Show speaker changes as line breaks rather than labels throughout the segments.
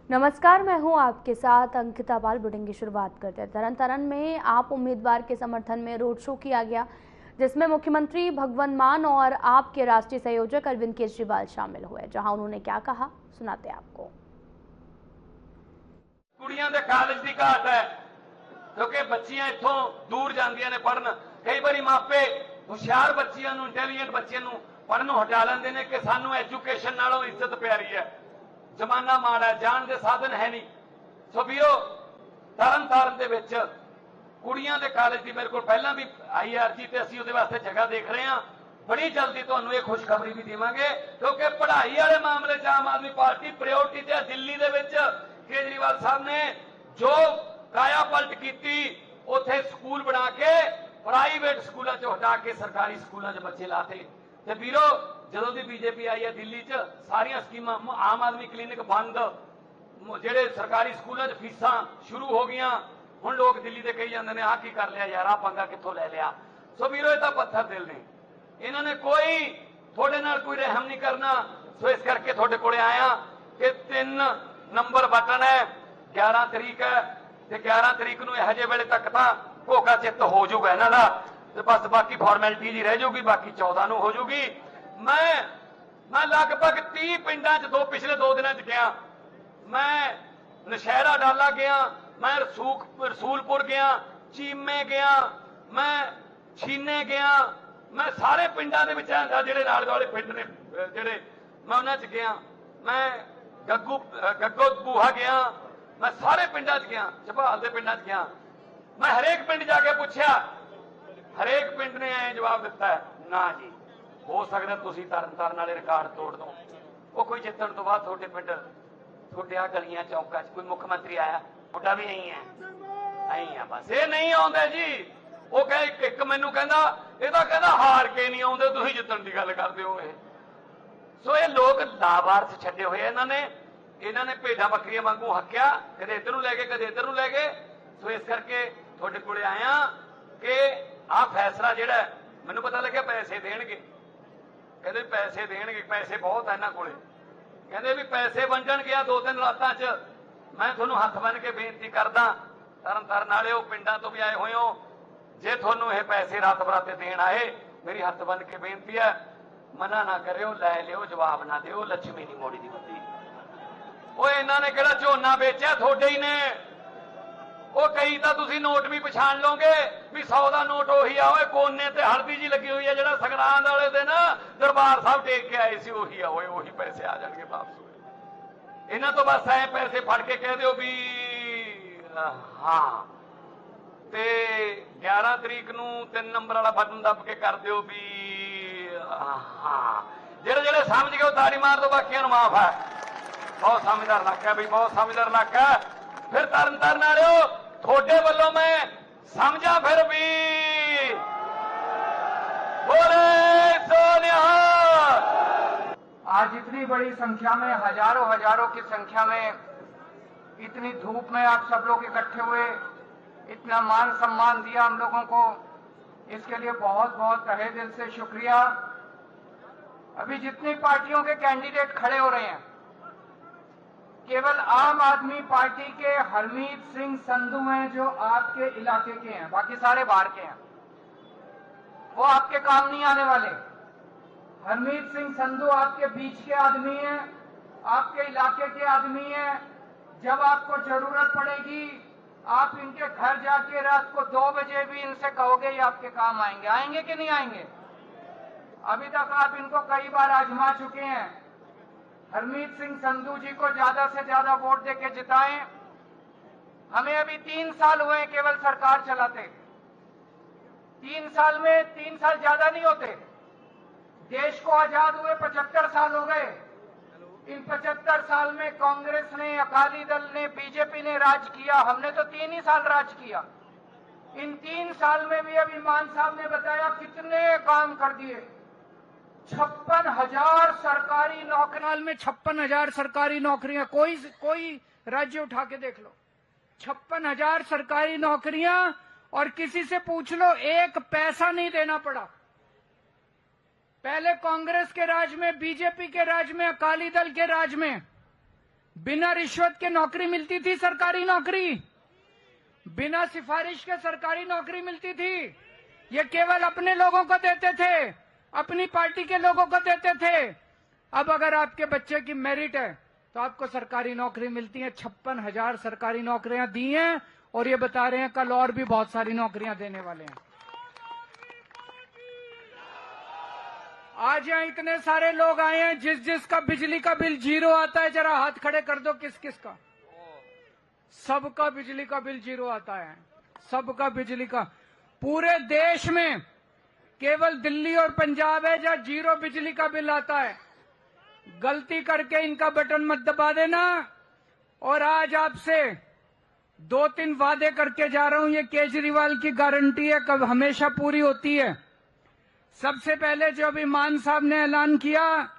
नमस्कार, मैं हूं आपके साथ अंकिता पाल। बुलेटिन की शुरुआत करते हैं। तरन तारण में आप उम्मीदवार के समर्थन में रोड शो किया गया, जिसमें मुख्यमंत्री भगवंत मान और आप के राष्ट्रीय संयोजक अरविंद केजरीवाल शामिल हुए। जहां उन्होंने क्या कहा, सुनाते आपको।
कुड़ियां दे कॉलेज की घाट है क्योंकि बच्चियां इत्थों दूर जांदियां ने पढ़न। कई बारी मापे हुशियार बच्चियां नूं, इंटैलीजेंट बच्चियां नूं पढ़नों हटा लेंदे ने कि सानूं एजुकेशन नालों इज्जत प्यारी है, जमाना माड़ा है, जान दे साधन है नहीं। सो वीरो, तरन तारण दे विच कुड़ियां दे कॉलेज की मेरे को पहला भी आई है अर्जी, ते असीं उहदे वास्ते जगह देख रहे हैं। बड़ी जल्दी तुहानूं ये खुशखबरी भी देवांगे क्योंकि पढ़ाई वाले मामले च आम आदमी पार्टी प्रायोरिटी ते दिल्ली दे विच केजरीवाल साहब ने जो काया पलट की, उत्थे स्कूल बना के प्राइवेट स्कूलों चो हटा के सरकारी स्कूलों च बच्चे लाते। ते वीरो, जदों दी बीजेपी आई है दिल्ली च सारियां स्कीमां, आम आदमी क्लिनिक बंद, जेडे सरकारी स्कूलों च फीसां शुरू हो गई। हुण लोग दिल्ली दे कही जांदे ने आ की कर लिया यार, आ पंगा कित्थों ले लिया। सो वीरो, ये तां पत्थर दिल ने, इन्होंने कोई थोड़े नाल कोई रहम नहीं करना। सो इस करके थोड़े कोले आया कि 3 नंबर बटन है, 11 तरीक है, ते 11 तरीक नूं इहो जिहे वेले तक तां घोखा चित्त हो जाऊगा इन्हां दा, ते बस बाकी फॉर्मैलिटी जी रह जाऊगी, बाकी 14 नूं हो जाऊगी। मैं लगभग 30 पिंडां च पिछले 2 दिनां च गया। मैं नशहरा डाला गया, मैं रसूलपुर गया, चीमे गया, मैं छीने गया, मैं सारे पिंडां दे विच जेडे नाल वाले पिंड ने जेडे मैं उन्हां च गया। मैं गग्गो बूहा गया, मैं सारे पिंडां च गया, झबाल दे पिंडां च गया। मैं हरेक पिंड जाके पूछा, हरेक पिंड ने ऐ जवाब दिता है, ना जी हो सकता तुसीं तरन तारण वाले रिकॉर्ड तोड़ दो। वो कोई जितण तो बाद थोड़े पिंड, थोड़े आ गलियां चौकां च कोई मुख्यमंत्री आया, थोड़ा भी यही है बस। ये नहीं आउंदे जी। वो कह एक मैनू कहंदा, ये तां कहंदा हार के नहीं आउंदे, तुसीं जितण दी गल करदे हो। सो ये लोग लावारस छड्डे होए इन्हां ने भेडां बकरियां वांगू हक्या, कदे इधर नूं लै गए कदे इधर नूं लै गए। सो इस करके थोड़े कोले आया कि आ फैसला जिहड़ा मैनूं पता लग्या पैसे देणगे, कहते पैसे देणगे, पैसे बहुत है इन्हां कोले, कहते भी पैसे वंडण गया 2-3 रातां च। मैं तुहानूं हत्थ बन के बेनती करदा, तरन तारण वालिओ, पिंडां तो भी आए होए हो, जे तुहानूं ये पैसे रात बराते देण आए, मेरी हत्थ बन के बेनती है, मना ना करिओ, लै लिओ, जवाब ना दिओ, लक्ष्मी नहीं मोड़ी दी बंदी। वो इन्हां ने किहड़ा झोना बेचिआ, थोड़े ही ने। वो कई तो तुसीं नोट भी पछाण लोगे भी 100 का नोट उही आ, कोने ते हल्दी जी लगी हुई है, जिहड़ा संगरांद वाले दिन दरबार साहब टेक के आए सी, उही आ, उही पैसे आ जाणगे वापस। इन्हां तो बस ऐ पैसे फड़ के कह दिओ भी हाँ, ते 11 तरीक नूं 3 नंबर वाला बटन दब के कर दिओ भी हाँ। जेड़े जेड़े समझ गए ताड़ी मार दो, बाकियां नूं माफ है। बहुत समझदार इलाका है बई, बहुत समझदार इलाका है। फिर तरन तारण वालिओ, थोड़े वालों मैं समझा फिर भी बोले सो निहाल।
आज इतनी बड़ी संख्या में, हजारों की संख्या में, इतनी धूप में आप सब लोग इकट्ठे हुए, इतना मान सम्मान दिया हम लोगों को, इसके लिए बहुत बहुत तहे दिल से शुक्रिया। अभी जितनी पार्टियों के कैंडिडेट खड़े हो रहे हैं, केवल आम आदमी पार्टी के हरमीत सिंह संधू हैं जो आपके इलाके के हैं, बाकी सारे बाहर के हैं, वो आपके काम नहीं आने वाले। हरमीत सिंह संधू आपके बीच के आदमी हैं, आपके इलाके के आदमी हैं। जब आपको जरूरत पड़ेगी, आप इनके घर जाके रात को 2 बजे भी इनसे कहोगे, ये आपके काम आएंगे। आएंगे कि नहीं आएंगे? अभी तक आप इनको कई बार आजमा चुके हैं। हरमीत सिंह संधू जी को ज्यादा से ज्यादा वोट देके जिताएं। हमें अभी 3 साल हुए केवल सरकार चलाते। 3 साल में 3 साल ज्यादा नहीं होते, देश को आजाद हुए 75 साल हो गए। इन 75 साल में कांग्रेस ने, अकाली दल ने, बीजेपी ने राज किया, हमने तो 3 ही साल राज किया। इन 3 साल में भी अभी मान साहब ने बताया कितने काम कर दिए। 56,000 सरकारी नौकरियां में 56,000 सरकारी नौकरियां, कोई राज्य उठा के देख लो, 56,000 सरकारी नौकरियां, और किसी से पूछ लो, एक पैसा नहीं देना पड़ा। पहले कांग्रेस के राज में, बीजेपी के राज में, अकाली दल के राज में बिना रिश्वत के नौकरी मिलती थी, सरकारी नौकरी, बिना सिफारिश के सरकारी नौकरी मिलती थी। ये केवल अपने लोगों को देते थे, अपनी पार्टी के लोगों को देते थे। अब अगर आपके बच्चे की मेरिट है तो आपको सरकारी नौकरी मिलती है। 56,000 सरकारी नौकरियां दी हैं और ये बता रहे हैं कल और भी बहुत सारी नौकरियां देने वाले हैं। आज यहाँ इतने सारे लोग आए हैं, जिसका बिजली का बिल 0 आता है, जरा हाथ खड़े कर दो किस किस का। सबका बिजली का बिल 0 आता है, सबका बिजली का। पूरे देश में केवल दिल्ली और पंजाब है जहां 0 बिजली का बिल आता है। गलती करके इनका बटन मत दबा देना। और आज आपसे 2-3 वादे करके जा रहा हूं, ये केजरीवाल की गारंटी है, कब हमेशा पूरी होती है। सबसे पहले जो अभी मान साहब ने ऐलान किया,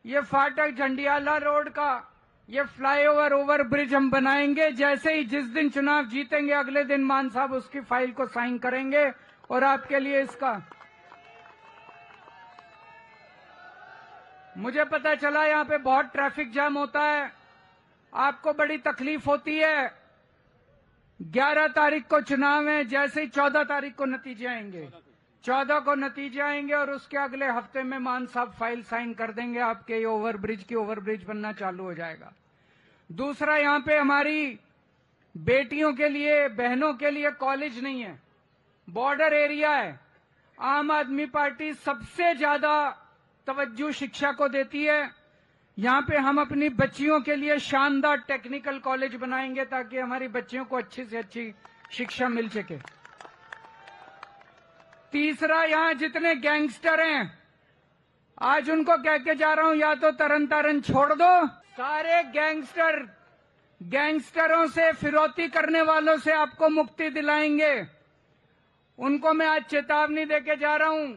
ये फाटक झंडियाला रोड का ये फ्लाईओवर ओवर ब्रिज हम बनाएंगे। जैसे ही जिस दिन चुनाव जीतेंगे अगले दिन मान साहब उसकी फाइल को साइन करेंगे और आपके लिए इसका। मुझे पता चला यहाँ पे बहुत ट्रैफिक जाम होता है, आपको बड़ी तकलीफ होती है। 11 तारीख को चुनाव है, जैसे ही 14 तारीख को नतीजे आएंगे, 14 को नतीजे आएंगे और उसके अगले हफ्ते में मान साहब फाइल साइन कर देंगे, आपके ओवरब्रिज की ओवरब्रिज बनना चालू हो जाएगा। दूसरा, यहाँ पे हमारी बेटियों के लिए, बहनों के लिए कॉलेज नहीं है, बॉर्डर एरिया है। आम आदमी पार्टी सबसे ज्यादा तवज्जो शिक्षा को देती है। यहाँ पे हम अपनी बच्चियों के लिए शानदार टेक्निकल कॉलेज बनाएंगे ताकि हमारी बच्चियों को अच्छी से अच्छी शिक्षा मिल सके। तीसरा, यहाँ जितने गैंगस्टर हैं आज उनको कह के जा रहा हूं, या तो तरन तारण छोड़ दो। सारे गैंगस्टरों से, फिरौती करने वालों से आपको मुक्ति दिलाएंगे। उनको मैं आज चेतावनी देके जा रहा हूं,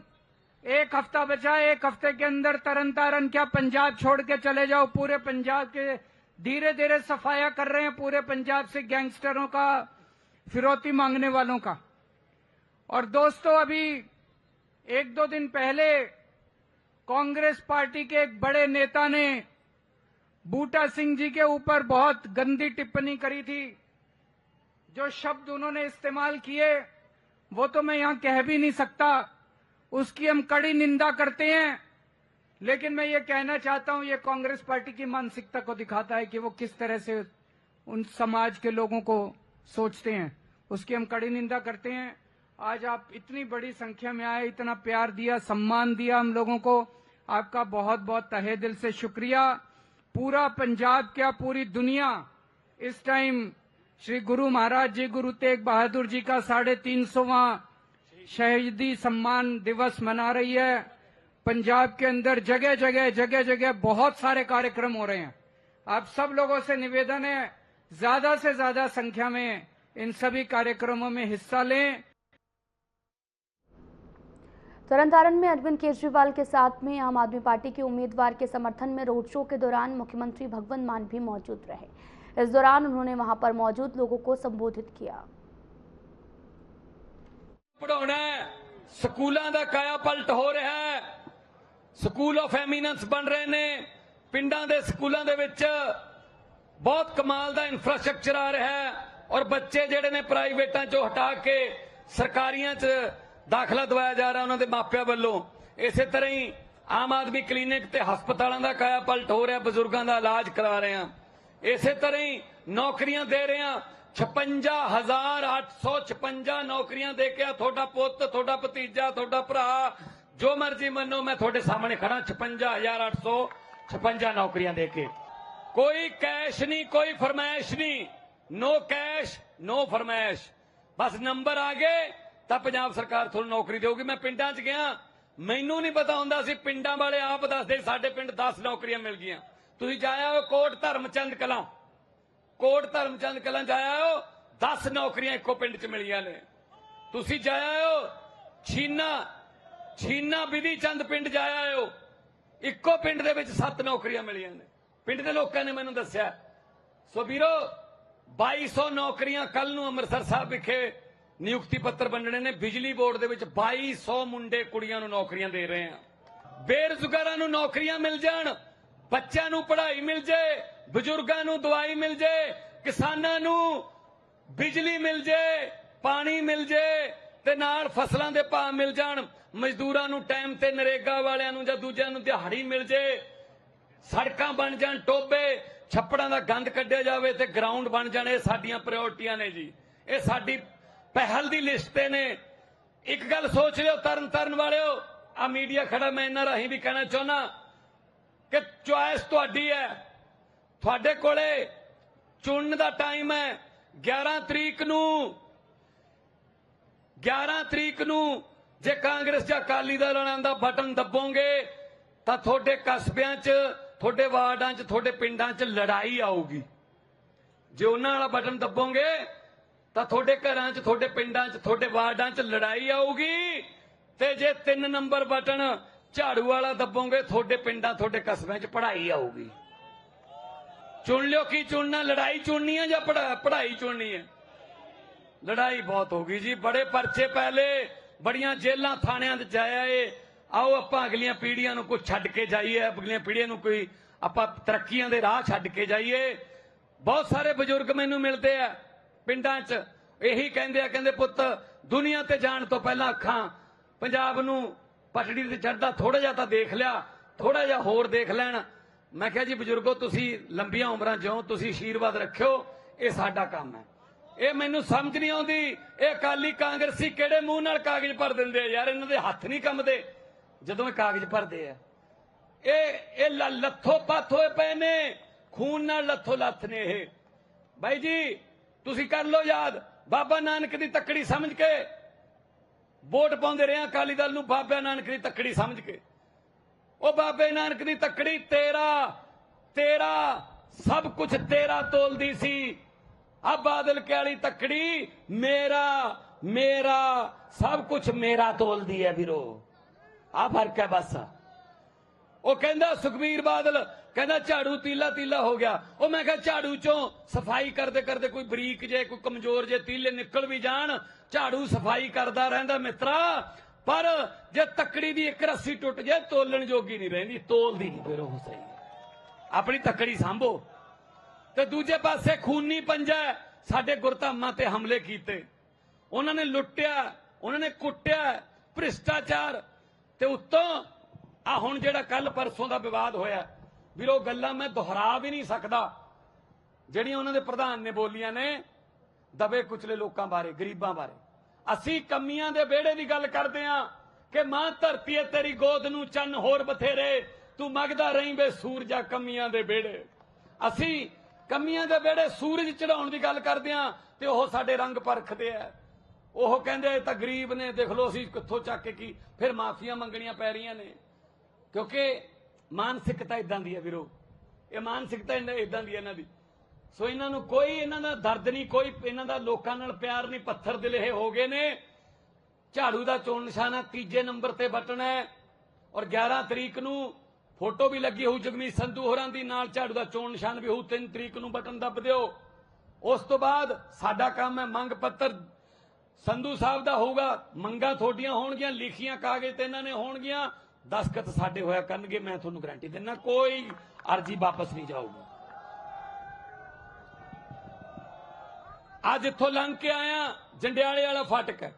1 हफ्ता बचा है, 1 हफ्ते के अंदर तरन तारण क्या पंजाब छोड़ के चले जाओ। पूरे पंजाब के धीरे धीरे सफाया कर रहे हैं, पूरे पंजाब से गैंगस्टरों का, फिरौती मांगने वालों का। और दोस्तों, अभी 1-2 दिन पहले कांग्रेस पार्टी के एक बड़े नेता ने बूटा सिंह जी के ऊपर बहुत गंदी टिप्पणी करी थी। जो शब्द उन्होंने इस्तेमाल किए वो तो मैं यहां कह भी नहीं सकता, उसकी हम कड़ी निंदा करते हैं। लेकिन मैं ये कहना चाहता हूं, ये कांग्रेस पार्टी की मानसिकता को दिखाता है कि वो किस तरह से उन समाज के लोगों को सोचते हैं, उसकी हम कड़ी निंदा करते हैं। आज आप इतनी बड़ी संख्या में आए, इतना प्यार दिया, सम्मान दिया हम लोगों को, आपका बहुत बहुत तहे दिल से शुक्रिया। पूरा पंजाब क्या, पूरी दुनिया इस टाइम श्री गुरु महाराज जी, गुरु तेग बहादुर जी का 350वां शहीदी सम्मान दिवस मना रही है। पंजाब के अंदर जगह जगह बहुत सारे कार्यक्रम हो रहे हैं। आप सब लोगों से निवेदन है, ज्यादा से ज्यादा संख्या में इन सभी कार्यक्रमों में हिस्सा लें।
तरनतारन में अरविंद केजरीवाल के साथ में आम आदमी पार्टी के उम्मीदवार के समर्थन में रोड शो के दौरान मुख्यमंत्री भगवंत मान भी मौजूद रहे। इस दौरान उन्होंने वहां पर मौजूद लोगों को संबोधित किया।
पढ़ाना स्कूलों का काया पलट हो रहा है, स्कूल ऑफ एमिनेंस बन रहे ने, पिंडां दे स्कूलों दे विच बहुत कमाल दा इंफ्रास्ट्रक्चर आ रहा है और बच्चे जेडे ने प्राइवेटां चों हटा के सरकारियां च दाखला दवाया जा रहा उन्होंने मापिया वालों। इसे तरह ही आम आदमी क्लीनिक ते हस्पतालों का काया पलट हो रहा, बजुर्गों का इलाज करा रहे हैं। इसे तरह ही नौकरियां दे रहे हैं, 56,856 नौकरियां दे के थोड़ा पुत, थोड़ा भतीजा, थोड़ा भरा, जो मर्जी मनो, मैं थोड़े सामने खड़ा, 56,856 नौकरियां दे के। कोई कैश नहीं, कोई फरमाइश नहीं, नो कैश नो फरमाइश, बस नंबर आ गए तब पंजाब सरकार थोड़ी नौकरी देगी। मैं पिंडां च गया, मैनू नहीं पता हुंदा सी, पिंडां वाले आप दसदे साडे पिंड 10 नौकरियां मिल गईयां। तुसीं जाया हो कोट धर्मचंद कलां, कोट धर्मचंद कलां जाया हो, 10 नौकरियां इको पिंड च मिलियां ने। तुसीं जाया हो छीना विधि चंद पिंड जाया हो, इको पिंड दे विच 7 नौकरियां मिलियां ने। पिंड दे लोकां ने मैनूं दस्सिया। सो वीरो, 2200 नौकरियां कल नूं अमृतसर साहब विखे नियुक्ति पत्र बनने ने। बिजली बोर्ड दे विच 2200 मुंडे कुड़ियां नूं नौकरियां दे रहे हैं। बेरोजगारां नूं नौकरियां मिल जाण, बच्चों नूं पढ़ाई मिल जाए, ਬਜ਼ੁਰਗਾਂ ਨੂੰ ਦਵਾਈ ਮਿਲ ਜੇ, ਕਿਸਾਨਾਂ ਨੂੰ ਬਿਜਲੀ ਮਿਲ ਜੇ, ਪਾਣੀ ਮਿਲ ਜੇ ਤੇ ਨਾਲ ਫਸਲਾਂ ਦੇ ਭਾਅ ਮਿਲ ਜਾਣ, ਮਜ਼ਦੂਰਾਂ ਨੂੰ ਟਾਈਮ ਤੇ ਨਰੇਗਾ ਵਾਲਿਆਂ ਨੂੰ ਜਾਂ ਦੂਜਿਆਂ ਨੂੰ ਦਿਹਾੜੀ ਮਿਲ ਜੇ, ਸੜਕਾਂ ਬਣ ਜਾਣ, ਟੋਬੇ ਛੱਪੜਾਂ ਦਾ ਗੰਦ ਕੱਢਿਆ ਜਾਵੇ ਤੇ ਗਰਾਊਂਡ ਬਣ ਜਾਣ। ਇਹ ਸਾਡੀਆਂ ਪ੍ਰਾਇੋਰਟੀਆਂ ਨੇ ਜੀ, ਇਹ ਸਾਡੀ ਪਹਿਲ ਦੀ ਲਿਸਟ ਤੇ ਨੇ। ਇੱਕ ਗੱਲ ਸੋਚ ਲਿਓ ਤਰਨ ਵਾਲਿਓ, ਆ ਮੀਡੀਆ ਖੜਾ, ਮੈਂ ਇਹਨਾਂ ਰਾਹੀਂ ਵੀ ਕਹਿਣਾ ਚਾਹੁੰਦਾ ਕਿ ਚੁਆਇਸ ਤੁਹਾਡੀ ਹੈ, ਤੁਹਾਡੇ ਕੋਲੇ ਚੁਣਨ ਦਾ ਟਾਈਮ ਹੈ। 11 ਤਰੀਕ ਨੂੰ ਜੇ ਕਾਂਗਰਸ ਜਾਂ ਅਕਾਲੀ ਦਲ ਵਾਲਿਆਂ ਦਾ ਬਟਨ ਦੱਬੋਗੇ ਤਾਂ ਤੁਹਾਡੇ ਕਸਬਿਆਂ 'ਚ, ਤੁਹਾਡੇ ਵਾਰਡਾਂ 'ਚ, ਤੁਹਾਡੇ ਪਿੰਡਾਂ 'ਚ ਲੜਾਈ ਆਊਗੀ। ਜੇ ਉਹਨਾਂ ਵਾਲਾ ਬਟਨ ਦੱਬੋਗੇ ਤਾਂ ਤੁਹਾਡੇ ਘਰਾਂ 'ਚ, ਤੁਹਾਡੇ ਪਿੰਡਾਂ 'ਚ, ਤੁਹਾਡੇ ਵਾਰਡਾਂ 'ਚ ਲੜਾਈ ਆਊਗੀ। ਤੇ ਜੇ 3 ਨੰਬਰ ਬਟਨ ਝਾੜੂ ਵਾਲਾ ਦੱਬੋਗੇ, ਤੁਹਾਡੇ ਪਿੰਡਾਂ, ਤੁਹਾਡੇ ਕਸਬਿਆਂ 'ਚ ਪੜ੍ਹਾਈ ਆਊਗੀ। ਚੁਣ ਲਿਓ ਕੀ ਚੁਣਨਾ, ਲੜਾਈ ਚੁਣਨੀ ਹੈ ਜਾਂ ਪੜ੍ਹਾਈ ਚੁਣਨੀ ਹੈ। ਲੜਾਈ ਬਹੁਤ ਹੋ ਗਈ ਜੀ, ਬੜੇ ਪਰਚੇ ਪਹਿਲੇ, ਬੜੀਆਂ ਜੇਲਾਂ ਥਾਣਿਆਂ 'ਚ ਜਾਇਆ ਏ। ਆਓ ਆਪਾਂ ਅਗਲੀਆਂ ਪੀੜ੍ਹੀਆਂ ਨੂੰ ਕੁਝ ਛੱਡ ਕੇ ਜਾਈਏ, ਅਗਲੀਆਂ ਪੀੜ੍ਹੀਆਂ ਨੂੰ ਕੋਈ ਆਪਾਂ ਤਰੱਕੀਆਂ ਦੇ ਰਾਹ ਛੱਡ ਕੇ ਜਾਈਏ। ਬਹੁਤ ਸਾਰੇ ਬਜ਼ੁਰਗ ਮੈਨੂੰ ਮਿਲਦੇ ਆ ਪਿੰਡਾਂ 'ਚ, ਇਹੀ ਕਹਿੰਦੇ ਆ, ਕਹਿੰਦੇ ਪੁੱਤ ਦੁਨੀਆ ਤੇ ਜਾਣ ਤੋਂ ਪਹਿਲਾਂ ਅੱਖਾਂ ਪੰਜਾਬ ਨੂੰ ਪਟੜੀ ਤੇ ਚੜ੍ਹਦਾ ਥੋੜਾ ਜਿਹਾ ਤਾਂ ਦੇਖ ਲਿਆ, ਥੋੜਾ ਜਿਹਾ ਹੋਰ ਦੇਖ ਲੈਣ। ਮੈਂ ਕਿਹਾ ਜੀ ਬਜ਼ੁਰਗੋ, ਤੁਸੀਂ ਲੰਬੀਆਂ ਉਮਰਾਂ ਜਿਉ, ਤੁਸੀਂ ਆਸ਼ੀਰਵਾਦ ਰੱਖਿਓ, ਇਹ ਸਾਡਾ ਕੰਮ ਹੈ। ਇਹ ਮੈਨੂੰ ਸਮਝ ਨਹੀਂ ਆਉਂਦੀ, ਇਹ ਅਕਾਲੀ ਕਾਂਗਰਸੀ ਕਿਹੜੇ ਮੂੰਹ ਨਾਲ ਕਾਗਜ਼ ਭਰ ਦਿੰਦੇ ਆ ਯਾਰ, ਇਹਨਾਂ ਦੇ ਹੱਥ ਨਹੀਂ ਕੰਮਦੇ ਜਦੋਂ ਇਹ ਕਾਗਜ਼ ਭਰਦੇ ਆ। ਇਹ ਲੱਥੋ ਪੱਥ ਹੋਏ ਪਏ ਨੇ, ਖੂਨ ਨਾਲ ਲੱਥੋ ਲੱਥ ਨੇ ਇਹ। ਬਾਈ ਜੀ ਤੁਸੀਂ ਕਰ ਲਓ ਯਾਦ, ਬਾਬਾ ਨਾਨਕ ਦੀ ਤੱਕੜੀ ਸਮਝ ਕੇ ਵੋਟ ਪਾਉਂਦੇ ਰਹੇ ਅਕਾਲੀ ਦਲ ਨੂੰ, ਬਾਬਾ ਨਾਨਕ ਦੀ ਤੱਕੜੀ ਸਮਝ ਕੇ। ਉਹ ਬਾਬੇ ਨਾਨਕ ਦੀ ਤੱਕੜੀ ਤੇਰਾ ਸਭ ਕੁਝ ਤੇਰਾ ਤੋਲਦੀ ਸੀ। ਆ ਬਾਦਲ ਕੇ ਵਾਲੀ ਤੱਕੜੀ ਮੇਰਾ ਸਭ ਕੁਝ ਮੇਰਾ ਤੋਲਦੀ ਹੈ ਵੀਰੋ। ਆ ਫਰਕ ਹੈ ਬਸ। ਉਹ ਕਹਿੰਦਾ ਸੁਖਬੀਰ ਬਾਦਲ ਕਹਿੰਦਾ ਝਾੜੂ ਤੀਲਾ ਹੋ ਗਿਆ। ਉਹ ਮੈਂ ਕਿਹਾ ਝਾੜੂ ਚੋਂ ਸਫਾਈ ਕਰਦੇ ਕਰਦੇ ਕੋਈ ਬਰੀਕ ਜੇ, ਕੋਈ ਕਮਜ਼ੋਰ ਜੇ ਤੀਲੇ ਨਿਕਲ ਵੀ ਜਾਣ, ਝਾੜੂ ਸਫਾਈ ਕਰਦਾ ਰਹਿੰਦਾ ਮਿੱਤਰਾ। ਪਰ ਜੇ ਤੱਕੜੀ ਦੀ ਇੱਕ ਰੱਸੀ ਟੁੱਟ ਜਾਏ, ਤੋਲਣ ਜੋਗੀ ਨਹੀਂ ਰਹਿੰਦੀ, ਤੋਲਦੀ ਨਹੀਂ ਫਿਰ ਉਹ ਸਹੀ। ਆਪਣੀ ਤੱਕੜੀ ਸਾਂਭੋ। ਤੇ ਦੂਜੇ ਪਾਸੇ ਖੂਨੀ ਪੰਜਾ ਸਾਡੇ ਗੁਰਧਾਮਾਂ ਤੇ ਹਮਲੇ ਕੀਤੇ, ਉਹਨਾਂ ਨੇ ਲੁੱਟਿਆ, ਉਹਨਾਂ ਨੇ ਕੁੱਟਿਆ, ਭ੍ਰਿਸ਼ਟਾਚਾਰ। ਤੇ ਉੱਤੋਂ ਆ ਹੁਣ ਜਿਹੜਾ ਕੱਲ ਪਰਸੋਂ ਦਾ ਵਿਵਾਦ ਹੋਇਆ ਵੀਰੋ, ਗੱਲਾਂ ਮੈਂ ਦੁਹਰਾ ਵੀ ਨਹੀਂ ਸਕਦਾ ਜਿਹੜੀਆਂ ਉਹਨਾਂ ਦੇ ਪ੍ਰਧਾਨ ਨੇ ਬੋਲੀਆਂ ਨੇ, ਦਬੇ ਕੁਚਲੇ ਲੋਕਾਂ ਬਾਰੇ, ਗਰੀਬਾਂ ਬਾਰੇ। ਅਸੀਂ ਕਮੀਆਂ ਦੇ ਵਿਹੜੇ ਦੀ ਗੱਲ ਕਰਦੇ ਆਂ ਕਿ ਮਾਂ ਧਰਤੀ ਏ ਤੇਰੀ ਗੋਦ ਨੂੰ ਚੰਨ ਹੋਰ ਬਥੇਰੇ, ਤੂੰ ਮੰਗਦਾ ਰਹੀਂ ਬੇ ਸੂਰਜਾ ਕਮੀਆਂ ਦੇ ਵਿਹੜੇ। ਅਸੀਂ ਕਮੀਆਂ ਦੇ ਵਿਹੜੇ ਸੂਰਜ ਚੜਾਉਣ ਦੀ ਗੱਲ ਕਰਦੇ ਆਂ ਤੇ ਉਹ ਸਾਡੇ ਰੰਗ ਪਰਖਦੇ ਆ। ਉਹ ਕਹਿੰਦੇ ਇਹ ਤਾਂ ਗਰੀਬ ਨੇ, ਦੇਖ ਲਓ ਅਸੀਂ ਕਿੱਥੋਂ ਚੱਕ ਕੇ ਕੀ, ਫਿਰ ਮਾਫੀਆਂ ਮੰਗਣੀਆਂ ਪੈ ਰਹੀਆਂ ਨੇ। ਕਿਉਂਕਿ ਮਾਨਸਿਕਤਾ ਇਦਾਂ ਦੀ ਹੈ ਵੀਰੋ, ਇਹ ਮਾਨਸਿਕਤਾ ਇਦਾਂ ਦੀ ਇਹਨਾਂ ਦੀ। ਸੋ ਇਹਨਾਂ ਨੂੰ ਕੋਈ ਇਹਨਾਂ ਦਾ ਦਰਦ ਨਹੀਂ, ਕੋਈ ਇਹਨਾਂ ਦਾ ਲੋਕਾਂ ਨਾਲ ਪਿਆਰ ਨਹੀਂ, ਪੱਥਰ ਦਿਲ ਇਹ ਹੋ ਗਏ ਨੇ। ਝਾੜੂ ਦਾ ਚੋਣ ਨਿਸ਼ਾਨਾ 3 ਨੰਬਰ ਤੇ ਬਟਨ ਹੈ ਔਰ 11 ਤਰੀਕ ਨੂੰ ਫੋਟੋ ਵੀ ਲੱਗੀ ਹੋਊ ਜਗਮੀਤ ਸੰਧੂ ਹੋਰਾਂ ਦੀ, ਨਾਲ ਝਾੜੂ ਦਾ ਚੋਣ ਨਿਸ਼ਾਨ ਵੀ ਹੋਊ। 3 ਤਰੀਕ ਨੂੰ ਬਟਨ ਦੱਬ ਦਿਓ। ਉਸ ਤੋਂ ਬਾਅਦ ਸਾਡਾ ਕੰਮ ਹੈ ਮੰਗ ਪੱਤਰ ਸੰਧੂ ਸਾਹਿਬ ਦਾ ਹੋਊਗਾ, ਮੰਗਾਂ ਤੁਹਾਡੀਆਂ ਹੋਣਗੀਆਂ, ਲਿਖੀਆਂ ਕਾਗਜ਼ ਤੇ ਇਹਨਾਂ ਨੇ ਹੋਣਗੀਆਂ, ਦਸਖਤ ਸਾਡੇ ਹੋਇਆ ਕਰਨਗੇ। ਮੈਂ ਤੁਹਾਨੂੰ ਗਾਰੰਟੀ ਦਿੰਦਾ ਕੋਈ ਅਰਜੀ ਵਾਪਸ ਨਹੀਂ ਜਾਊਗੀ। ਅੱਜ ਇੱਥੋਂ ਲੰਘ ਕੇ ਆਇਆ, ਜੰਡਿਆਲੇ ਵਾਲਾ ਫਾਟਕ ਹੈ,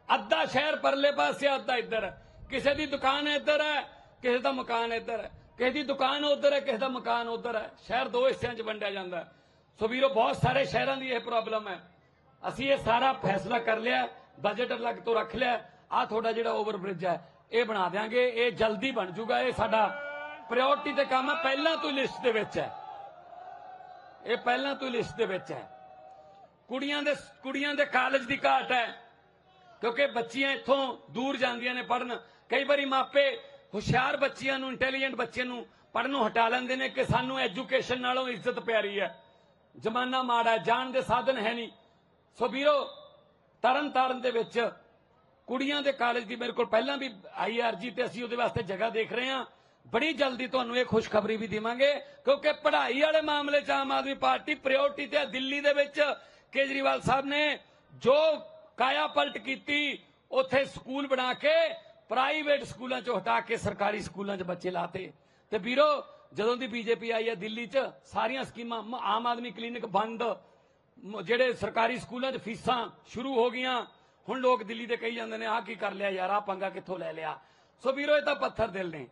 ਅੱਧਾ ਸ਼ਹਿਰ ਪਰਲੇ ਪਾਸੇ, ਅੱਧਾ ਇੱਧਰ ਹੈ। ਕਿਸੇ ਦੀ ਦੁਕਾਨ ਇੱਧਰ ਹੈ, ਕਿਸੇ ਦਾ ਮਕਾਨ ਇੱਧਰ ਹੈ, ਕਿਸੇ ਦੀ ਦੁਕਾਨ ਉੱਧਰ ਹੈ, ਕਿਸੇ ਦਾ ਮਕਾਨ ਉੱਧਰ ਹੈ। ਸ਼ਹਿਰ 2 ਹਿੱਸਿਆਂ 'ਚ ਵੰਡਿਆ ਜਾਂਦਾ ਹੈ। ਸੋ ਵੀਰੋ, ਬਹੁਤ ਸਾਰੇ ਸ਼ਹਿਰਾਂ ਦੀ ਇਹ ਪ੍ਰੋਬਲਮ ਹੈ। ਅਸੀਂ ਇਹ ਸਾਰਾ ਫੈਸਲਾ ਕਰ ਲਿਆ, ਬਜਟ ਅਲੱਗ ਤੋਂ ਰੱਖ ਲਿਆ। ਆਹ ਤੁਹਾਡਾ ਜਿਹੜਾ ਓਵਰ ਬ੍ਰਿਜ ਹੈ ਇਹ ਬਣਾ ਦਿਆਂਗੇ, ਇਹ ਜਲਦੀ ਬਣ ਜਾਊਗਾ। ਇਹ ਸਾਡਾ ਪ੍ਰਾਇੋਰਟੀ ਤੇ ਕੰਮ ਹੈ, ਪਹਿਲਾਂ ਤੋਂ ਲਿਸਟ ਦੇ ਵਿੱਚ ਹੈ, ਇਹ ਪਹਿਲਾਂ ਤੋਂ ਲਿਸਟ ਦੇ ਵਿੱਚ ਹੈ। ਕੁੜੀਆਂ ਦੇ ਕਾਲਜ ਦੀ ਘਾਟ ਹੈ, ਕਿਉਂਕਿ ਬੱਚੀਆਂ ਇੱਥੋਂ ਦੂਰ ਜਾਂਦੀਆਂ ਨੇ ਪੜਨ। ਕਈ ਵਾਰੀ ਮਾਪੇ ਹੁਸ਼ਿਆਰ ਬੱਚੀਆਂ ਨੂੰ, ਇੰਟੈਲੀਜੈਂਟ ਬੱਚਿਆਂ ਨੂੰ ਪੜਨੋਂ ਹਟਾ ਲੈਂਦੇ ਨੇ ਕਿ ਸਾਨੂੰ ਐਜੂਕੇਸ਼ਨ ਨਾਲੋਂ ਇੱਜ਼ਤ ਪਿਆਰੀ ਹੈ, ਜ਼ਮਾਨਾ ਮਾੜਾ ਹੈ, ਜਾਣ ਦੇ ਸਾਧਨ ਹੈ ਨਹੀਂ। ਸੋ ਵੀਰੋ, ਤਰਨਤਾਰਨ ਦੇ ਵਿੱਚ ਕੁੜੀਆਂ ਦੇ ਕਾਲਜ ਦੀ ਮੇਰੇ ਕੋਲ ਪਹਿਲਾਂ ਵੀ IRG ਤੇ ਅਸੀਂ ਉਹਦੇ ਵਾਸਤੇ ਜਗ੍ਹਾ ਦੇਖ ਰਹੇ ਹਾਂ। ਬੜੀ ਜਲਦੀ ਤੁਹਾਨੂੰ ਇਹ ਖੁਸ਼ਖਬਰੀ ਵੀ ਦੇਵਾਂਗੇ, ਕਿਉਂਕਿ ਪੜ੍ਹਾਈ ਵਾਲੇ ਮਾਮਲੇ 'ਚ ਆਮ ਆਦਮੀ ਪਾਰਟੀ ਪ੍ਰਾਇੋਰਟੀ ਤੇ ਹੈ। ਦਿੱਲੀ ਦੇ ਵਿੱਚ ਕੇਜਰੀਵਾਲ ਸਾਹਿਬ ਨੇ ਜੋ ਕਾਇਆ ਪਲਟ ਕੀਤੀ, ਉੱਥੇ ਸਕੂਲ ਬਣਾ ਕੇ ਪ੍ਰਾਈਵੇਟ ਸਕੂਲਾਂ 'ਚੋਂ ਹਟਾ ਕੇ ਸਰਕਾਰੀ ਸਕੂਲਾਂ 'ਚ ਬੱਚੇ ਲਾਤੇ। ਤੇ ਵੀਰੋ, ਜਦੋਂ ਦੀ ਬੀਜੇਪੀ ਆਈ ਹੈ ਦਿੱਲੀ 'ਚ ਸਾਰੀਆਂ ਸਕੀਮਾਂ ਆਮ ਆਦਮੀ ਕਲੀਨਿਕ ਬੰਦ, ਜਿਹੜੇ ਸਰਕਾਰੀ ਸਕੂਲਾਂ 'ਚ ਫੀਸਾਂ ਸ਼ੁਰੂ ਹੋ ਗਈਆਂ। ਹੁਣ ਲੋਕ ਦਿੱਲੀ ਦੇ ਕਹੀ ਜਾਂਦੇ ਨੇ ਆਹ ਕੀ ਕਰ ਲਿਆ ਯਾਰ, ਆਹ ਪੰਗਾ ਕਿੱਥੋਂ ਲੈ ਲਿਆ। ਸੋ ਵੀਰੋ, ਇਹ ਤਾਂ ਪੱਥਰ ਦਿਲ ਨੇ,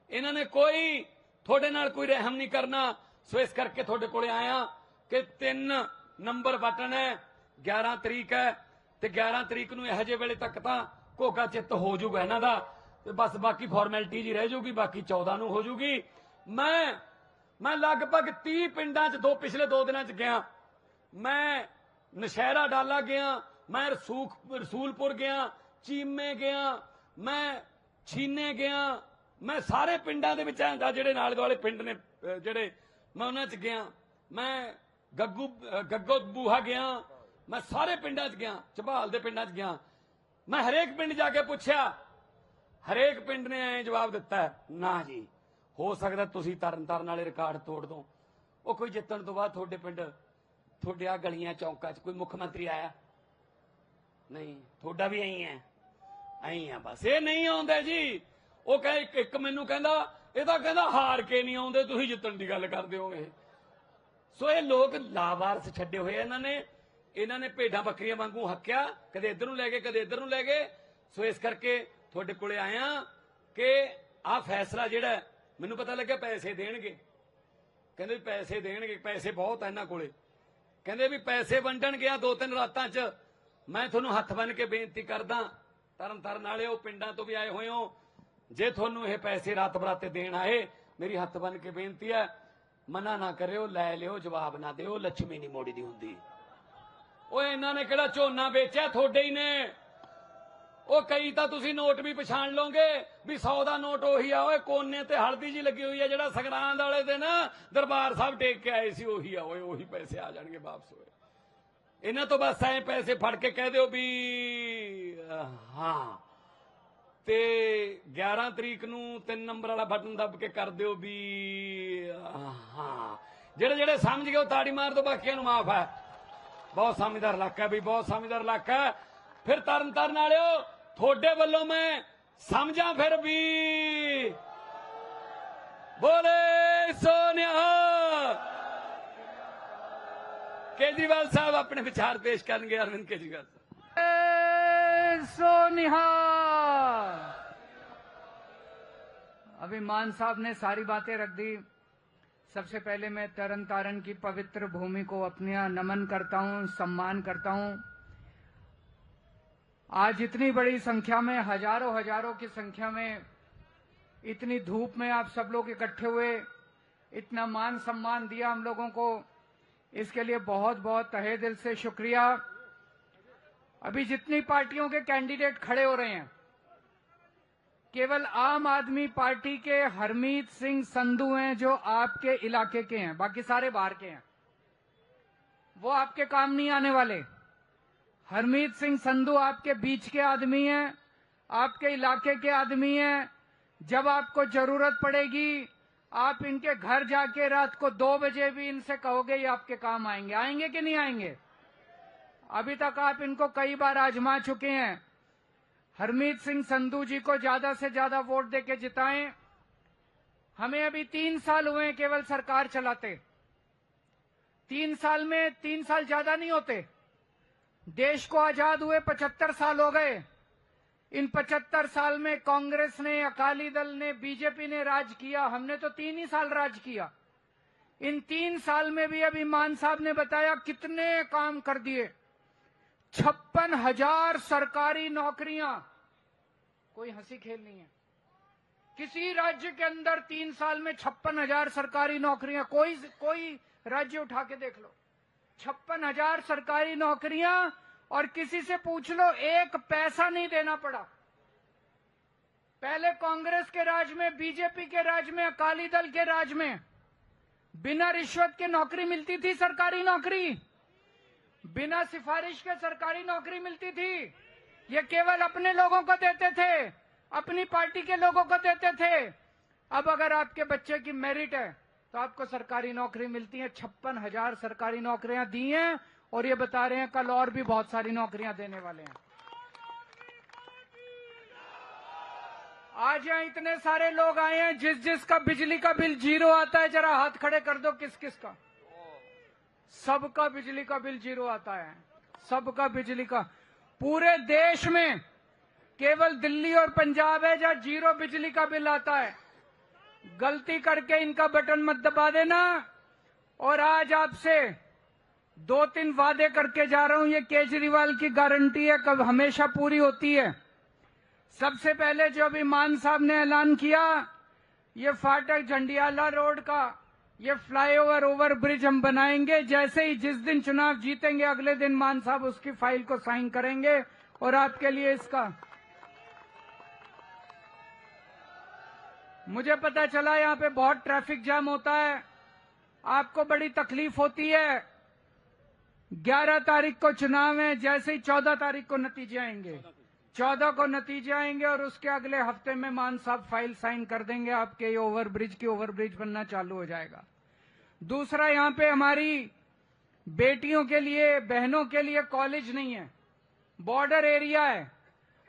ਇਹਨਾਂ ਨੇ ਕੋਈ ਤੁਹਾਡੇ ਨਾਲ ਕੋਈ ਰਹਿਮ ਨਹੀਂ ਕਰਨਾ। ਸੋ ਇਸ ਕਰਕੇ ਤੁਹਾਡੇ ਕੋਲੇ ਆਇਆ ਕਿ 3 ਨੰਬਰ ਬਟਨ ਹੈ, 11 ਤਰੀਕ ਹੈ ਤੇ 11 ਤਰੀਕ ਨੂੰ ਇਹੋ ਜਿਹੇ ਵੇਲੇ ਤੱਕ ਤਾਂ ਘੋਗਾ ਚਿੱਤ ਹੋ ਜਾਊਗਾ ਇਹਨਾਂ ਦਾ, ਤੇ ਬਸ ਬਾਕੀ ਫਾਰਮੈਲਿਟੀ ਜੀ ਰਹਿ ਜਾਊਗੀ, ਬਾਕੀ 14 ਨੂੰ ਹੋ ਜਾਊਗੀ। ਮੈਂ ਲਗਭਗ 30 ਪਿੰਡਾਂ 'ਚ ਪਿਛਲੇ 2 ਦਿਨਾਂ 'ਚ ਗਿਆ। ਮੈਂ ਨਸ਼ਹਿਰਾ ਡਾਲਾ ਗਿਆ, ਮੈਂ ਰਸੂਲਪੁਰ ਗਿਆ, ਚੀਮੇ ਗਿਆ, ਮੈਂ ਛੀਨੇ ਗਿਆ, ਮੈਂ ਸਾਰੇ ਪਿੰਡਾਂ ਦੇ ਵਿੱਚ ਜਿਹੜੇ ਨਾਲੇ ਦੁਆਲੇ ਪਿੰਡ ਨੇ ਜਿਹੜੇ ਮੈਂ ਉਹਨਾਂ 'ਚ ਗਿਆ। ਮੈਂ ਗੱਗੋ ਬੂਹਾ ਗਿਆ, ਮੈਂ ਸਾਰੇ ਪਿੰਡਾਂ 'ਚ ਗਿਆ, ਝਬਾਲ ਦੇ ਪਿੰਡਾਂ 'ਚ ਗਿਆ। ਮੈਂ ਹਰੇਕ ਪਿੰਡ ਜਾ ਕੇ ਪੁੱਛਿਆ, ਹਰੇਕ ਪਿੰਡ ਨੇ ਐਂ ਜਵਾਬ ਦਿੱਤਾ, ਨਾ ਜੀ ਹੋ ਸਕਦਾ ਤੁਸੀਂ ਤਰਨਤਾਰਨ ਵਾਲੇ ਰਿਕਾਰਡ ਤੋੜ ਦੋ। ਉਹ ਕੋਈ ਜਿੱਤਣ ਤੋਂ ਬਾਅਦ ਤੁਹਾਡੇ ਪਿੰਡ, ਤੁਹਾਡੇ ਆ ਗਲੀਆਂ ਚੌਂਕਾਂ 'ਚ ਕੋਈ ਮੁੱਖ ਮੰਤਰੀ ਆਇਆ ਨਹੀਂ, ਤੁਹਾਡਾ ਵੀ ਐਂ ਆ ਬਸ। ਇਹ ਨਹੀਂ ਆਉਂਦੇ ਜੀ। ਉਹ ਕਹੇ ਇੱਕ ਮੈਨੂੰ ਕਹਿੰਦਾ, ਇਹ ਤਾਂ ਕਹਿੰਦਾ ਹਾਰ ਕੇ ਨਹੀਂ ਆਉਂਦੇ, ਤੁਸੀਂ ਜਿੱਤਣ ਦੀ ਗੱਲ ਕਰਦੇ ਹੋਗੇ। ਸੋ ਇਹ ਲੋਕ ਲਾਵਾਰਸ ਛੱਡੇ ਹੋਏ ਇਹਨਾਂ ਨੇ ਭੇਡਾਂ ਬੱਕਰੀਆਂ ਵਾਂਗੂ ਹੱਕਿਆ, ਕਦੇ ਇੱਧਰ ਨੂੰ ਲੈ ਗਏ, ਕਦੇ ਇੱਧਰ ਨੂੰ ਲੈ ਗਏ। ਸੋ ਇਸ ਕਰਕੇ ਤੁਹਾਡੇ ਕੋਲੇ ਆਇਆ ਕਿ ਆਹ ਫੈਸਲਾ ਜਿਹੜਾ ਮੈਨੂੰ ਪਤਾ ਲੱਗਿਆ ਪੈਸੇ ਦੇਣਗੇ, ਕਹਿੰਦੇ ਵੀ ਪੈਸੇ ਦੇਣਗੇ, ਪੈਸੇ ਬਹੁਤ ਆ ਇਹਨਾਂ ਕੋਲੇ, ਕਹਿੰਦੇ ਵੀ ਪੈਸੇ ਵੰਡਣ ਗਿਆ 2-3 ਰਾਤਾਂ 'ਚ। ਮੈਂ ਤੁਹਾਨੂੰ ਹੱਥ ਬੰਨ ਕੇ ਬੇਨਤੀ ਕਰਦਾ, ਤਰਨਤਾਰਨ ਵਾਲਿਓ, ਪਿੰਡਾਂ ਤੋਂ ਵੀ ਆਏ ਹੋਏ ਹੋ, ਜੇ ਤੁਹਾਨੂੰ ਇਹ ਪੈਸੇ ਰਾਤ ਬਰਾਤੇ ਦੇਣ ਆਏ, ਮੇਰੀ ਹੱਥ ਬੰਨ ਕੇ ਬੇਨਤੀ ਹੈ, ਮਨਾ ਨਾ ਕਰਿਓ, ਲੈ ਲਿਓ, ਜਵਾਬ ਨਾ ਦਿਓ, ਲੱਛਮੀ ਨਹੀਂ ਮੋੜੀ ਦੀ ਹੁੰਦੀ। ਓਏ ਇਹਨਾਂ ਨੇ ਕਿਹੜਾ ਝੋਨਾ ਵੇਚਿਆ, ਤੁਹਾਡੇ ਹੀ ਨੇ। ਉਹ ਕਈ ਤਾਂ ਤੁਸੀਂ ਨੋਟ ਵੀ ਪਛਾਣ ਲਓਗੇ ਵੀ 100 ਦਾ ਨੋਟ ਉਹੀ ਆ। ਓਏ ਕੋਨੇ ਤੇ ਹਲਦੀ ਜੀ ਲੱਗੀ ਹੋਈ ਆ, ਜਿਹੜਾ ਸੰਗਰਾਂਦ ਵਾਲੇ ਦਿਨ ਦਰਬਾਰ ਸਾਹਿਬ ਟੇਕ ਕੇ ਆਏ ਸੀ, ਉਹੀ ਆ। ਓਏ ਉਹੀ ਪੈਸੇ ਆ ਜਾਣਗੇ ਵਾਪਸ। ਹੋਏ ਇਹਨਾਂ ਤੋਂ ਬਸ ਐ ਪੈਸੇ ਫੜ ਕੇ ਕਹਿ ਦਿਓ ਵੀ ਹਾਂ, ਤੇ 11 ਤਰੀਕ ਨੂੰ 3 ਨੰਬਰ ਵਾਲਾ ਬਟਨ ਦੱਬ ਕੇ ਕਰ ਦਿਓ ਵੀ ਹਾਂ। ਜਿਹੜੇ ਸਮਝ ਗਏ ਉਹ ਤਾੜੀ ਮਾਰ ਦੋ, ਬਾਕੀਆਂ ਨੂੰ ਮਾਫ ਹੈ। ਬਹੁਤ ਸਮਝਦਾਰ ਇਲਾਕਾ ਵੀ, ਬਹੁਤ ਸਮਝਦਾਰ ਇਲਾਕਾ। ਫਿਰ ਤਰਨਤਾਰਨ ਵਾਲਿਓ, ਤੁਹਾਡੇ ਵੱਲੋਂ ਮੈਂ ਸਮਝਾਂ ਫਿਰ ਵੀ ਬੋਲੇ ਸੋਨਿਹਾ। केजरीवाल साहब अपने विचार पेश करेंगे। अरविंद केजरीवाल साहब।
सोनिहा। अभी मान साहब ने सारी बातें रख दी। सबसे पहले मैं तरनतारण की पवित्र भूमि को अपने यहाँ नमन करता हूँ, सम्मान करता हूँ। आज इतनी बड़ी संख्या में, हजारों की संख्या में, इतनी धूप में आप सब लोग इकट्ठे हुए, इतना मान सम्मान दिया हम लोगों को, इसके लिए बहुत बहुत तहे दिल से शुक्रिया। अभी जितनी पार्टियों के कैंडिडेट खड़े हो रहे हैं, केवल आम आदमी पार्टी के हरमीत सिंह संधू हैं जो आपके इलाके के हैं, बाकी सारे बाहर के हैं। वो आपके काम नहीं आने वाले। हरमीत सिंह संधू आपके बीच के आदमी हैं, आपके इलाके के आदमी हैं। जब आपको जरूरत पड़ेगी, आप इनके घर जाके रात को 2 बजे भी इनसे कहोगे, ये आपके काम आएंगे। आएंगे कि नहीं आएंगे? अभी तक आप इनको कई बार आजमा चुके हैं। हरमीत सिंह संधू जी को ज्यादा से ज्यादा वोट देके जिताएं। हमें अभी 3 साल हुए हैं केवल सरकार चलाते। 3 साल में 3 साल ज्यादा नहीं होते। देश को आजाद हुए 75 साल हो गए। इन 75 साल में कांग्रेस ने, अकाली दल ने, बीजेपी ने राज किया। हमने तो 3 ही साल राज किया। इन 3 साल में भी अभी मान साहब ने बताया कितने काम कर दिए। 56,000 सरकारी नौकरियां। कोई हंसी खेल नहीं है। किसी राज्य के अंदर 3 साल में 56,000 सरकारी नौकरियां, कोई राज्य उठा के देख लो। 56,000 सरकारी नौकरियां, और किसी से पूछ लो, 1 पैसा नहीं देना पड़ा। पहले कांग्रेस के राज में, बीजेपी के राज में, अकाली दल के राज में बिना रिश्वत के नौकरी मिलती थी। सरकारी नौकरी बिना सिफारिश के सरकारी नौकरी मिलती थी। ये केवल अपने लोगों को देते थे, अपनी पार्टी के लोगों को देते थे। अब अगर आपके बच्चे की मेरिट है तो आपको सरकारी नौकरी मिलती है। 56,000 सरकारी नौकरियां दी हैं, और ये बता रहे हैं कल और भी बहुत सारी नौकरियां देने वाले हैं। आज यहाँ इतने सारे लोग आए हैं, जिसका बिजली का बिल 0 आता है, जरा हाथ खड़े कर दो। किस किस का? सबका बिजली का बिल 0 आता है, सबका बिजली का। पूरे देश में केवल दिल्ली और पंजाब है जहां 0 बिजली का बिल आता है। गलती करके इनका बटन मत दबा देना। और आज आपसे 2-3 वादे करके जा रहा हूं, ये केजरीवाल की गारंटी है, कब हमेशा पूरी होती है। सबसे पहले जो अभी मान साहब ने ऐलान किया, ये फाटक झंडियाला रोड का ये फ्लाईओवर ओवर ब्रिज हम बनाएंगे। जैसे ही जिस दिन चुनाव जीतेंगे अगले दिन मान साहब उसकी फाइल को साइन करेंगे और आपके लिए इसका। मुझे पता चला यहाँ पे बहुत ट्रैफिक जाम होता है, आपको बड़ी तकलीफ होती है। 11 तारीख को चुनाव है, जैसे ही 14 तारीख को नतीजे आएंगे, 14 को नतीजे आएंगे और उसके अगले हफ्ते में मान साहब फाइल साइन कर देंगे, आपके ओवरब्रिज बनना चालू हो जाएगा। दूसरा, यहाँ पे हमारी बेटियों के लिए, बहनों के लिए कॉलेज नहीं है, बॉर्डर एरिया है।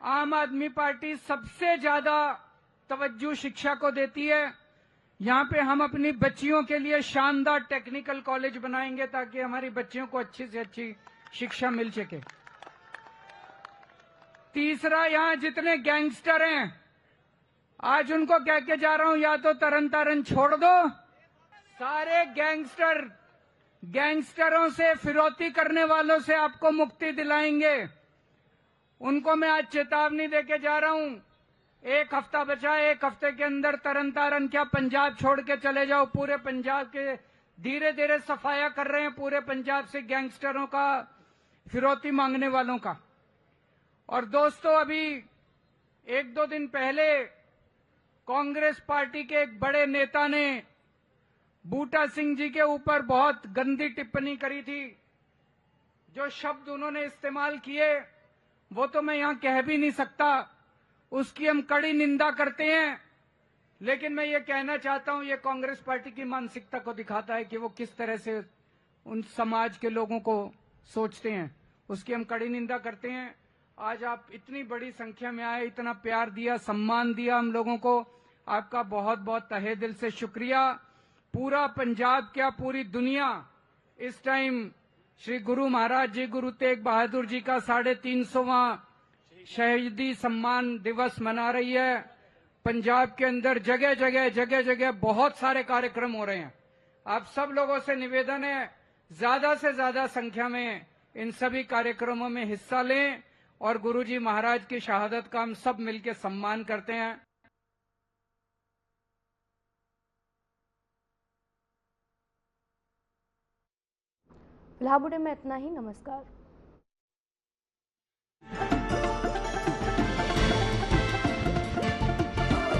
आम आदमी पार्टी सबसे ज्यादा तवज्जो शिक्षा को देती है। यहाँ पे हम अपनी बच्चियों के लिए शानदार टेक्निकल कॉलेज बनाएंगे ताकि हमारी बच्चियों को अच्छी से अच्छी शिक्षा मिल सके। तीसरा, यहाँ जितने गैंगस्टर हैं आज उनको कह के जा रहा हूं, या तो तरन तारण छोड़ दो। सारे गैंगस्टरों से, फिरौती करने वालों से आपको मुक्ति दिलाएंगे। उनको मैं आज चेतावनी देके जा रहा हूं। 1 हफ्ता बचा है, 1 हफ्ते के अंदर तरन तारण क्या पंजाब छोड़ के चले जाओ। पूरे पंजाब के धीरे धीरे सफाया कर रहे हैं, पूरे पंजाब से गैंगस्टरों का, फिरौती मांगने वालों का। और दोस्तों, अभी 1-2 दिन पहले कांग्रेस पार्टी के एक बड़े नेता ने बूटा सिंह जी के ऊपर बहुत गंदी टिप्पणी करी थी। जो शब्द उन्होंने इस्तेमाल किए वो तो मैं यहां कह भी नहीं सकता, उसकी हम कड़ी निंदा करते हैं। लेकिन मैं ये कहना चाहता हूं, ये कांग्रेस पार्टी की मानसिकता को दिखाता है कि वो किस तरह से उन समाज के लोगों को सोचते हैं, उसकी हम कड़ी निंदा करते हैं। आज आप इतनी बड़ी संख्या में आए, इतना प्यार दिया, सम्मान दिया हम लोगों को, आपका बहुत बहुत तहे दिल से शुक्रिया। पूरा पंजाब क्या, पूरी दुनिया इस टाइम श्री गुरु महाराज जी, गुरु तेग बहादुर जी का 350वां शहीदी सम्मान दिवस मना रही है। पंजाब के अंदर जगह जगह बहुत सारे कार्यक्रम हो रहे हैं। आप सब लोगों से निवेदन है, ज्यादा से ज्यादा संख्या में इन सभी कार्यक्रमों में हिस्सा लें और गुरुजी महाराज की शहादत का हम सब मिलकर सम्मान करते हैं।
फिलहाल में इतना ही। नमस्कार।